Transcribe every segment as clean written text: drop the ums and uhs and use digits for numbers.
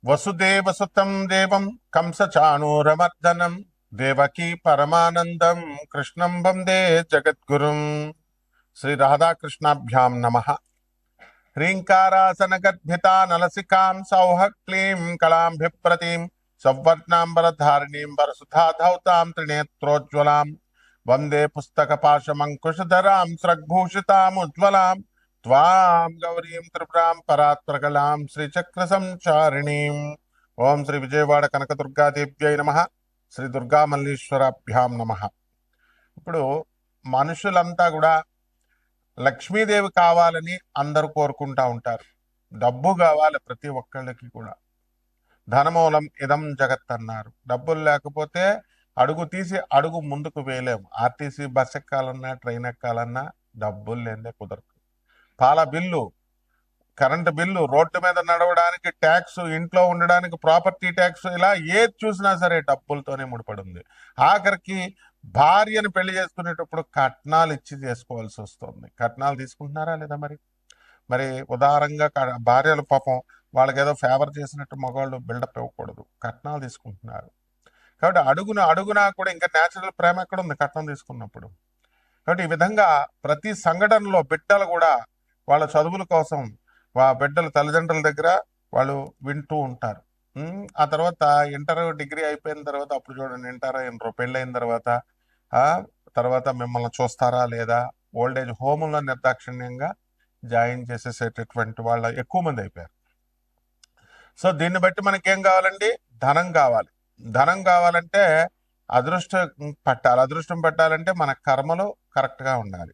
వసుదేవసుతం దేవం కంసచాణూరమర్దనం దేవకీ పరమానందం కృష్ణం వందే జగద్గురుం. శ్రీ రాధాకృష్ణాభ్యాం నమః. హ్రీంకారాసనగద్భితా నలసికాం సౌహక్లీం కళాంభిప్రతీం సౌవర్ణాంబరధారిణీం వరసుధాధౌతాం త్రినేత్రోజ్వలాం వందే పుస్తకపాశమంకుశధరాం స్రగ్భూషితాముజ్వలాం త్వాం గౌరీం త్రిపురాం పరాత్పరకలాం శ్రీచక్ర సంచారిణీం. ఓం శ్రీ విజయవాడ కనకదుర్గాదేవ్యై నమః. శ్రీ దుర్గా మల్లీశ్వరాభ్యాం నమః. ఇప్పుడు మనుషులంతా కూడా లక్ష్మీదేవి కావాలని అందరూ కోరుకుంటా ఉంటారు. డబ్బు కావాలి ప్రతి ఒక్కళ్ళకి కూడా. ధనమూలం ఇదం జగత్ అన్నారు. డబ్బులు లేకపోతే అడుగు తీసి అడుగు ముందుకు వేయలేము. ఆర్టీసీ బస్ ఎక్కాలన్నా ట్రైన్ ఎక్కాలన్నా డబ్బులు లేదే కుదరదు. పాల బిల్లు, కరెంటు బిల్లు, రోడ్డు మీద నడవడానికి ట్యాక్స్, ఇంట్లో ఉండడానికి ప్రాపర్టీ ట్యాక్స్, ఇలా ఏది చూసినా సరే డబ్బులతోనే ముడిపడి ఉంది. ఆఖరికి భార్యను పెళ్లి చేసుకునేటప్పుడు కట్నాలు ఇచ్చి చేసుకోవాల్సి వస్తుంది. కట్నాలు తీసుకుంటున్నారా లేదా? మరి ఉదారంగా భార్యలు పాపం వాళ్ళకి ఏదో ఫేవర్ చేసినట్టు మగవాళ్ళు బిల్డప్ ఇవ్వకూడదు. కట్నాలు తీసుకుంటున్నారు. కాబట్టి అడుగునా కూడా ఇంకా న్యాచురల్ ప్రేమ ఎక్కడ ఉంది కట్నం తీసుకున్నప్పుడు? కాబట్టి ఈ విధంగా ప్రతి సంఘటనలో బిడ్డలు కూడా వాళ్ళ చదువుల కోసం బిడ్డల తల్లిదండ్రుల దగ్గర వాళ్ళు వింటూ ఉంటారు. ఆ తర్వాత ఇంటర్ డిగ్రీ అయిపోయిన తర్వాత అప్పుడు చూడండి, ఇంటర్ పెళ్ళైన తర్వాత మిమ్మల్ని చూస్తారా లేదా, ఓల్డేజ్ హోముల్లో నిర్దాక్షిణ్యంగా జాయిన్ చేసేసేటటువంటి వాళ్ళ ఎక్కువ మంది అయిపోయారు. సో దీన్ని బట్టి మనకేం కావాలండి? ధనం కావాలి. ధనం కావాలంటే అదృష్టం పట్టాలి. అదృష్టం పట్టాలంటే మన కర్మలు కరెక్ట్గా ఉండాలి.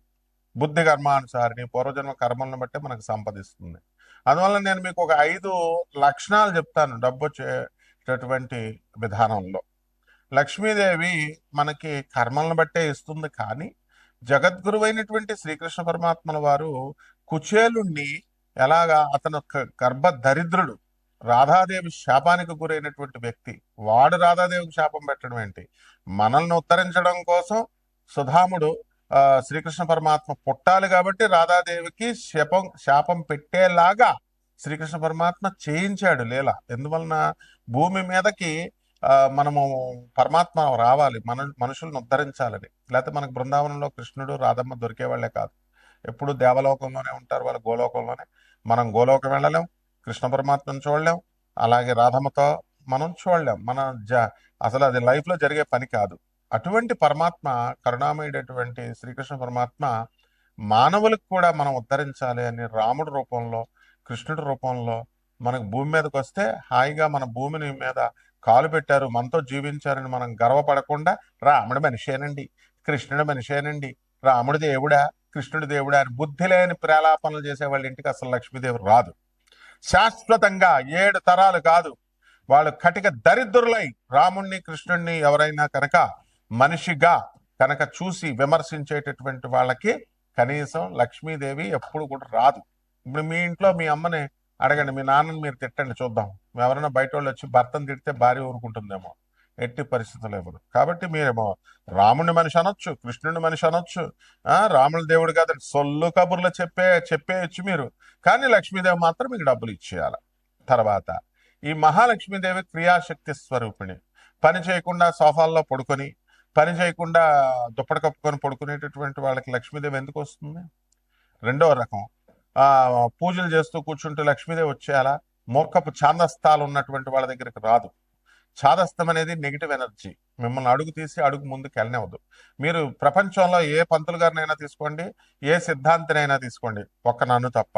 బుద్ధి కర్మానుసారిని పూర్వజన్మ కర్మలను బట్టే మనకు సంపదిస్తుంది. అందువల్ల నేను మీకు ఒక 5 లక్షణాలు చెప్తాను డబ్బు వచ్చేటటువంటి విధానంలో. లక్ష్మీదేవి మనకి కర్మలను బట్టే ఇస్తుంది. కానీ జగద్గురువైనటువంటి శ్రీకృష్ణ పరమాత్మల వారు కుచేలుణ్ణి ఎలాగా, అతను గర్భ దరిద్రుడు, రాధాదేవి శాపానికి గురైనటువంటి వ్యక్తి, వాడు రాధాదేవికి శాపం పెట్టడం ఏంటి? మనల్ని ఉద్ధరించడం కోసం సుధాముడు శ్రీకృష్ణ పరమాత్మ పుట్టాలి కాబట్టి రాధాదేవికి శాపం పెట్టేలాగా శ్రీకృష్ణ పరమాత్మ చేయించాడు లీల. ఎందువలన భూమి మీదకి మనము పరమాత్మ రావాలి, మనుషులను ఉద్ధరించాలని. లేకపోతే మనకు బృందావనంలో కృష్ణుడు రాధమ్మ దొరికేవాళ్లే కాదు, ఎప్పుడు దేవలోకంలోనే ఉంటారు వాళ్ళు, గోలోకంలోనే. మనం గోలోకం వెళ్ళలేం, కృష్ణ పరమాత్మను చూడలేం, అలాగే రాధమ్మతో మనం చూడలేం. అసలు అది లైఫ్లో జరిగే పని కాదు. అటువంటి పరమాత్మ, కరుణామయుడైనటువంటి శ్రీకృష్ణ పరమాత్మ మానవులకు కూడా మనం ఉద్ధరించాలి అని రాముడి రూపంలో, కృష్ణుడి రూపంలో మనకు భూమి మీదకి వస్తే హాయిగా మన భూమిని మీద కాలు పెట్టారు, మనతో జీవించారని మనం గర్వపడకుండా రాముడి మనిషేనండి, కృష్ణుడి మనిషేనండి, రాముడి దేవుడా, కృష్ణుడి దేవుడా అని బుద్ధి లేని ప్రేలాపనలు చేసే వాళ్ళ ఇంటికి అసలు లక్ష్మీదేవి రాదు. శాశ్వతంగా 7 తరాలు కాదు, వాళ్ళు కటిక దరిద్రులై రాముణ్ణి కృష్ణుణ్ణి ఎవరైనా కనుక మనిషిగా కనుక చూసి విమర్శించేటటువంటి వాళ్ళకి కనీసం లక్ష్మీదేవి ఎప్పుడు కూడా రాదు. ఇప్పుడు మీ ఇంట్లో మీ అమ్మని అడగండి, మీ నాన్నని మీరు తిట్టండి చూద్దాం. ఎవరైనా బయట వాళ్ళు వచ్చి భర్తను తిడితే భార్య ఊరుకుంటుందేమో? ఎట్టి పరిస్థితులు ఇవ్వదు. కాబట్టి మీరేమో రాముని మనిషి అనొచ్చు, కృష్ణుని మనిషి అనొచ్చు, రాముల దేవుడు కాదండి సొల్లు కబుర్లు చెప్పేయచ్చు మీరు, కానీ లక్ష్మీదేవి మాత్రం మీకు డబ్బులు ఇచ్చేయాలి. తర్వాత ఈ మహాలక్ష్మీదేవి క్రియాశక్తి స్వరూపిణి. పని చేయకుండా సోఫాల్లో పడుకొని, పని చేయకుండా దుప్పటి కప్పుకొని పడుకునేటటువంటి వాళ్ళకి లక్ష్మీదేవి ఎందుకు వస్తుంది? రెండో రకం, పూజలు చేస్తూ కూర్చుంటూ లక్ష్మీదేవి వచ్చేయాలా? మూర్ఖపు ఛాందస్తాలు ఉన్నటువంటి వాళ్ళ దగ్గరికి రాదు. ఛాదస్థం అనేది నెగిటివ్ ఎనర్జీ, మిమ్మల్ని అడుగు తీసి అడుగు ముందుకు వెళ్ళనివ్వదు. మీరు ప్రపంచంలో ఏ పంతులు గారినైనా తీసుకోండి, ఏ సిద్ధాంతినైనా తీసుకోండి, ఒక్క నన్ను తప్ప.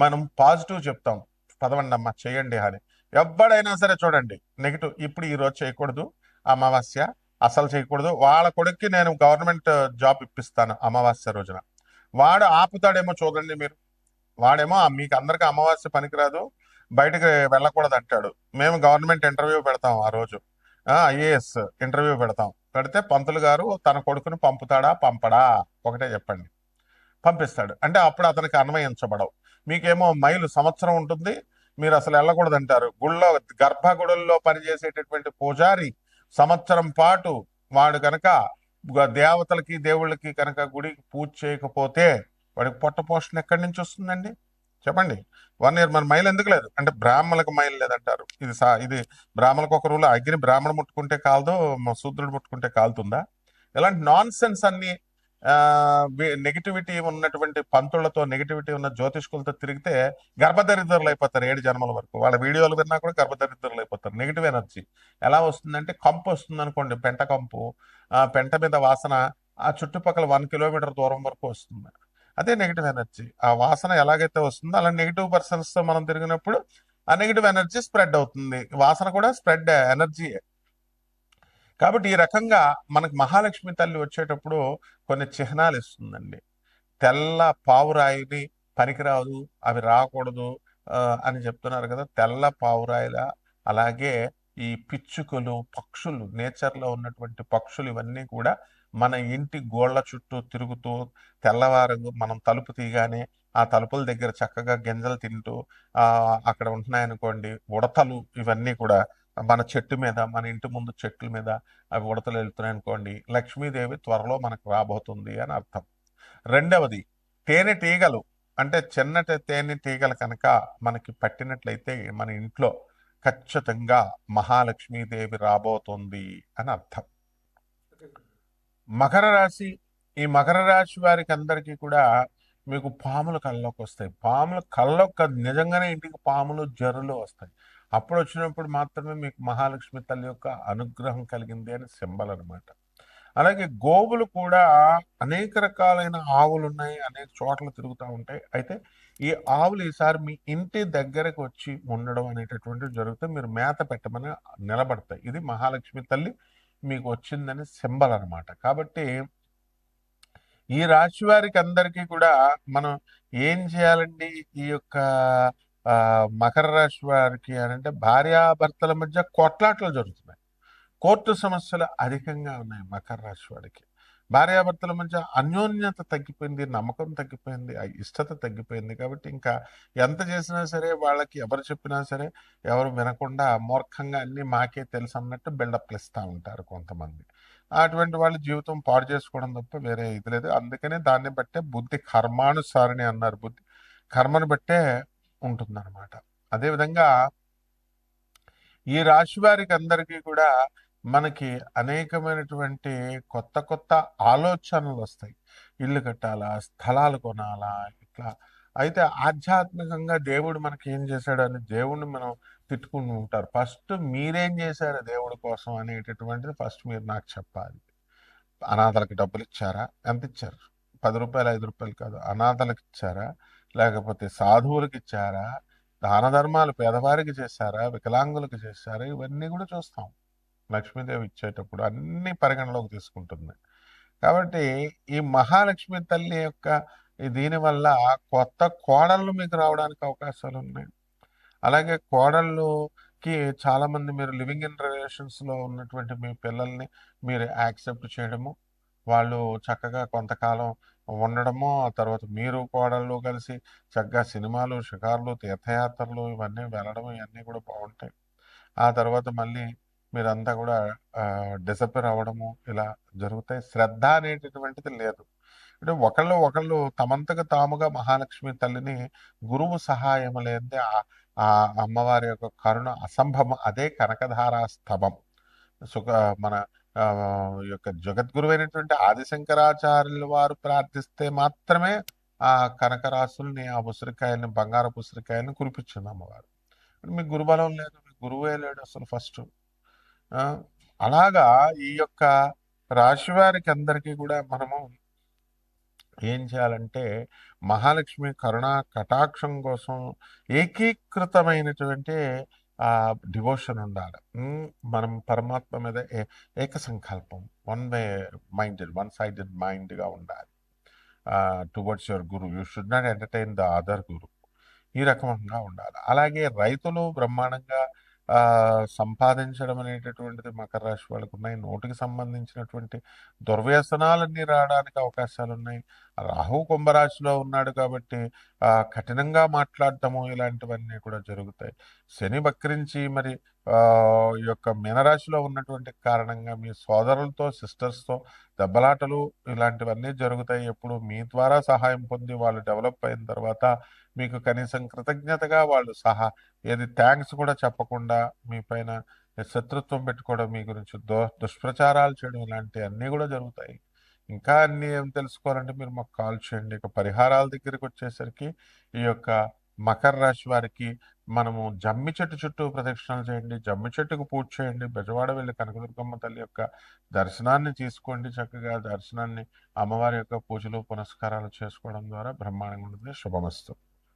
మనం పాజిటివ్ చెప్తాం, పదవండి అమ్మ చేయండి అని. ఎవడైనా సరే చూడండి నెగిటివ్. ఇప్పుడు ఈరోజు చేయకూడదు, అమావాస్య అసలు చేయకూడదు. వాళ్ళ కొడుక్కి నేను గవర్నమెంట్ జాబ్ ఇప్పిస్తాను అమావాస్య రోజున, వాడు ఆపుతాడేమో చూడండి మీరు. వాడేమో మీకు అందరికీ అమావాస్య పనికిరాదు, బయటకు వెళ్ళకూడదు అంటాడు. మేము గవర్నమెంట్ ఇంటర్వ్యూ పెడతాం ఆ రోజు, ఐఏఎస్ ఇంటర్వ్యూ పెడితే పంతులు గారు తన కొడుకుని పంపడా? ఒకటే చెప్పండి. పంపిస్తాడు. అంటే అప్పుడు అతనికి అన్వయించబడవు. మీకేమో మైలు సంవత్సరం ఉంటుంది, మీరు అసలు వెళ్ళకూడదు అంటారు. గర్భగుడుల్లో పనిచేసేటటువంటి పూజారి సంవత్సరం పాటు వాడు కనుక దేవతలకి దేవుళ్ళకి కనుక గుడికి పూజ చేయకపోతే వాడికి పొట్ట పోషణ ఎక్కడి నుంచి వస్తుందండి? చెప్పండి. 1 ఇయర్ మరి మైల్ ఎందుకు లేదు అంటే బ్రాహ్మణులకు మైల్ లేదంటారు. ఇది బ్రాహ్మణులకు ఒక రూల్, అగ్ని బ్రాహ్మణ ముట్టుకుంటే కాలదు, శూద్రుడు ముట్టుకుంటే కాలుతుందా? ఇలాంటి నాన్ సెన్స్ అన్ని నెగిటివిటీ ఉన్నటువంటి పంతులతో, నెగిటివిటీ ఉన్న జ్యోతిష్కులతో తిరిగితే గర్భదరిద్రులు అయిపోతారు 7 జన్మల వరకు. వాళ్ళ వీడియోలు విన్నా కూడా గర్భదరిద్రులు అయిపోతారు. నెగిటివ్ ఎనర్జీ ఎలా వస్తుందంటే, కంపు వస్తుంది అనుకోండి, పెంట కంపు, పెంట మీద వాసన ఆ చుట్టుపక్కల 1 కిలోమీటర్ దూరం వరకు వస్తుంది. అదే నెగిటివ్ ఎనర్జీ. ఆ వాసన ఎలాగైతే వస్తుందో అలా నెగిటివ్ పర్సన్స్ తో మనం తిరిగినప్పుడు ఆ నెగిటివ్ ఎనర్జీ స్ప్రెడ్ అవుతుంది. వాసన కూడా స్ప్రెడ్ ఎనర్జీ. కాబట్టి ఈ రకంగా మనకు మహాలక్ష్మి తల్లి వచ్చేటప్పుడు కొన్ని చిహ్నాలు ఇస్తుందండి. తెల్ల పావురాయిని పనికిరాదు, అవి రాకూడదు అని చెప్తున్నారు కదా. తెల్ల పావురాయిల, అలాగే ఈ పిచ్చుకలు, పక్షులు, నేచర్లో ఉన్నటువంటి పక్షులు ఇవన్నీ కూడా మన ఇంటి గోళ్ల చుట్టూ తిరుగుతూ తెల్లవారు మనం తలుపు తీయగానే ఆ తలుపుల దగ్గర చక్కగా గింజలు తింటూ అక్కడ ఉంటున్నాయనుకోండి ఉడతలు, ఇవన్నీ కూడా మన చెట్టు మీద, మన ఇంటి ముందు చెట్ల మీద అవి ఉడతలు వెళ్తున్నాయి అనుకోండి, లక్ష్మీదేవి త్వరలో మనకు రాబోతుంది అని అర్థం. రెండవది, తేనెటీగలు, అంటే చిన్నటి తేనెటీగలు కనుక మనకి పట్టినట్లయితే మన ఇంట్లో ఖచ్చితంగా మహాలక్ష్మీదేవి రాబోతుంది అని అర్థం. మకర రాశి, ఈ మకర రాశి వారికి అందరికీ కూడా మీకు పాములు కళ్ళలోకి వస్తాయి. పాములు కళ్ళలోకి కాదు, నిజంగానే ఇంటికి పాములు జర్రులు వస్తాయి. అప్పుడు వచ్చినప్పుడు మాత్రమే మీకు మహాలక్ష్మి తల్లి యొక్క అనుగ్రహం కలిగింది అని సింబల్ అనమాట. అలాగే గోవులు కూడా అనేక రకాలైన ఆవులు ఉన్నాయి, అనేక చోట్ల తిరుగుతూ ఉంటాయి. అయితే ఈ ఆవులు ఈసారి మీ ఇంటి దగ్గరకు వచ్చి ఉండడం అనేటటువంటివి జరిగితే మీరు మేత పెట్టమని నిలబడతాయి. ఇది మహాలక్ష్మి తల్లి మీకు వచ్చిందని సింబల్ అనమాట. కాబట్టి ఈ రాశి వారికి అందరికీ కూడా మనం ఏం చేయాలండి? ఈ యొక్క మకర రాశి వారికి అని అంటే, భార్యాభర్తల మధ్య కొట్లాటలు జరుగుతున్నాయి, కోర్టు సమస్యలు అధికంగా ఉన్నాయి. మకర రాశి వాడికి భార్యాభర్తల మధ్య అన్యోన్యత తగ్గిపోయింది, నమ్మకం తగ్గిపోయింది, ఆ ఇష్టత తగ్గిపోయింది. కాబట్టి ఇంకా ఎంత చేసినా సరే, వాళ్ళకి ఎవరు చెప్పినా సరే ఎవరు వినకుండా మూర్ఖంగా అన్ని మాకే తెలుసు అన్నట్టు బిల్డప్లు ఇస్తూ ఉంటారు కొంతమంది. అటువంటి వాళ్ళ జీవితం పాడు చేసుకోవడం తప్ప వేరే ఇది లేదు. అందుకనే దాన్ని బట్టే బుద్ధి కర్మానుసారిణి అన్నారు. బుద్ధి కర్మను బట్టే ఉంటుందన్నమాట. అదేవిధంగా ఈ రాశి వారికి అందరికీ కూడా మనకి అనేకమైనటువంటి కొత్త కొత్త ఆలోచనలు వస్తాయి. ఇల్లు కట్టాలా, స్థలాలు కొనాలా, ఇట్లా. అయితే ఆధ్యాత్మికంగా దేవుడు మనకి ఏం చేశాడు అని దేవుడిని మనం తిట్టుకుని ఉంటారు. ఫస్ట్ మీరేం చేశారు దేవుడి కోసం అనేటటువంటిది ఫస్ట్ మీరు నాకు చెప్పాలి. అనాథలకు డబ్బులు ఇచ్చారా? ఎంత ఇచ్చారు? 10 రూపాయలు, 5 రూపాయలు కాదు. అనాథలకు ఇచ్చారా? లేకపోతే సాధువులకు ఇచ్చారా? దాన ధర్మాలు పేదవారికి చేశారా? వికలాంగులకు చేశారా? ఇవన్నీ కూడా చూస్తాం. లక్ష్మీదేవి ఇచ్చేటప్పుడు అన్ని పరిగణలోకి తీసుకుంటుంది. కాబట్టి ఈ మహాలక్ష్మి తల్లి యొక్క దీనివల్ల కొత్త కోడళ్ళు మీకు రావడానికి అవకాశాలు ఉన్నాయి. అలాగే కోడళ్ళుకి చాలామంది, మీరు లివింగ్ ఇన్ రిలేషన్స్లో ఉన్నటువంటి మీ పిల్లల్ని మీరు యాక్సెప్ట్ చేయడము, వాళ్ళు చక్కగా కొంతకాలం ఉండడము, ఆ తర్వాత మీరు కోడళ్ళు కలిసి చక్కగా సినిమాలు, షికార్లు, తీర్థయాత్రలు ఇవన్నీ వెళ్ళడం, ఇవన్నీ కూడా బాగుంటాయి. ఆ తర్వాత మళ్ళీ మీరంతా కూడా డిసప్పేర్ అవ్వడము ఇలా జరుగుతాయి. శ్రద్ధ అనేటటువంటిది లేదు. అంటే ఒకళ్ళు ఒకళ్ళు తమంతకు తాముగా మహాలక్ష్మి తల్లిని, గురువు సహాయం లేనిదే ఆ అమ్మవారి యొక్క కరుణ అసంభవం. అదే కనకధారా స్తవం. సుఖ మన యొక్క జగద్గురువైనటువంటి ఆదిశంకరాచార్యుల వారు ప్రార్థిస్తే మాత్రమే ఆ కనకరాశుల్ని, ఆ ఉసిరికాయల్ని, బంగారపు ఉసిరికాయల్ని కురిపించింది అమ్మవారు. మీకు గురుబలం లేదు, మీకు గురువే లేడు అసలు ఫస్ట్. అలాగా ఈ యొక్క రాశి వారికి అందరికీ కూడా మనము ఏం చేయాలంటే, మహాలక్ష్మి కరుణా కటాక్షం కోసం ఏకీకృతమైనటువంటి డివోషన్ ఉండాలి. మనం పరమాత్మ మీద ఏక సంకల్పం, వన్ సైడెడ్ మైండ్గా ఉండాలి టువర్డ్స్ యువర్ గురు. You should not entertain the other గురు. ఈ రకంగా ఉండాలి. అలాగే రైతులు బ్రహ్మాండంగా సంపాదించడం అనేటటువంటిది మకర రాశి వాళ్ళకు ఉన్నాయి. నోటికి సంబంధించినటువంటి దుర్వ్యసనాలన్నీ రావడానికి అవకాశాలు ఉన్నాయి. రాహు కుంభరాశిలో ఉన్నాడు కాబట్టి కఠినంగా మాట్లాడటము ఇలాంటివన్నీ కూడా జరుగుతాయి. శని వక్రించి మరి ఈ యొక్క మీనరాశిలో ఉన్నటువంటి కారణంగా మీ సోదరులతో, సిస్టర్స్తో దెబ్బలాటలు ఇలాంటివన్నీ జరుగుతాయి. ఎప్పుడు మీ ద్వారా సహాయం పొంది వాళ్ళు డెవలప్ అయిన తర్వాత మీకు కనీసం కృతజ్ఞతగా వాళ్ళు ఏది థ్యాంక్స్ కూడా చెప్పకుండా మీ పైన శత్రుత్వం పెట్టుకోవడం, మీ గురించి దుష్ప్రచారాలు చేయడం ఇలాంటివి అన్నీ కూడా జరుగుతాయి. ఇంకా అన్ని ఏం తెలుసుకోవాలంటే మీరు మాకు కాల్ చేయండి. ఇక పరిహారాల దగ్గరికి వచ్చేసరికి ఈ యొక్క మకర రాశి వారికి మనము జమ్మి చెట్టు చుట్టూ ప్రదక్షిణాలు చేయండి, జమ్మి చెట్టుకు పూజ చేయండి, బెజవాడ వెళ్ళి కనకదుర్గమ్మ తల్లి యొక్క దర్శనాన్ని తీసుకోండి. చక్కగా దర్శనాన్ని, అమ్మవారి యొక్క పూజలు పునస్కారాలు చేసుకోవడం ద్వారా బ్రహ్మాండంగా ఉంటుంది. శుభమస్తు.